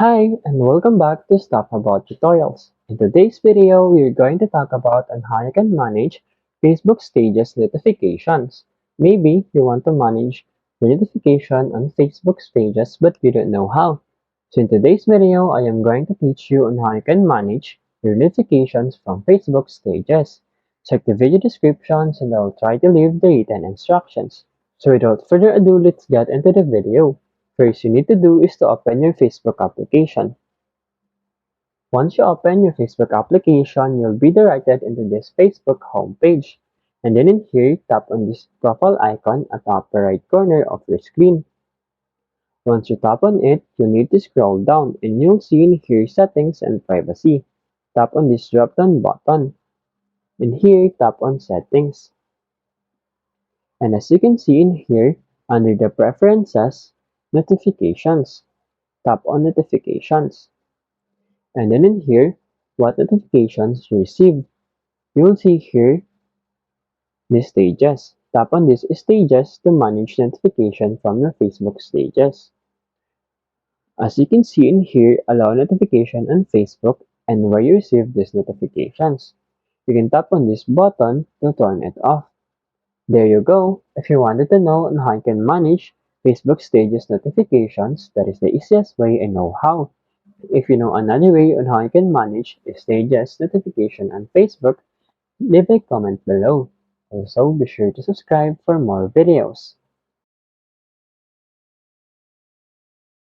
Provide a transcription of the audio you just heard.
Hi, and welcome back to Stuff About Tutorials. In today's video, we're going to talk about on how you can manage Facebook Stages notifications. Maybe you want to manage the notification on Facebook Stages but you don't know how. So in today's video, I am going to teach you on how you can manage your notifications from Facebook Stages. Check the video descriptions and I'll try to leave the written instructions. So without further ado, let's get into the video. First you need to do is to open your Facebook application. Once you open your Facebook application, you'll be directed into this Facebook homepage. And then in here, tap on this profile icon at the upper right corner of your screen. Once you tap on it, you need to scroll down and you'll see in here Settings and Privacy. Tap on this drop down button. In here, tap on Settings. And as you can see in here, under the Preferences, Notifications. Tap on Notifications. And then in here, what notifications you received. You will see here these stages. Tap on these stages to manage notification from your Facebook stages. As you can see in here, allow notification on Facebook and where you receive these notifications. You can tap on this button to turn it off. There you go. If you wanted to know on how you can manage Facebook stages notifications, that is the easiest way I know how. If you know another way on how you can manage stages notification on Facebook, leave a comment below. Also, be sure to subscribe for more videos.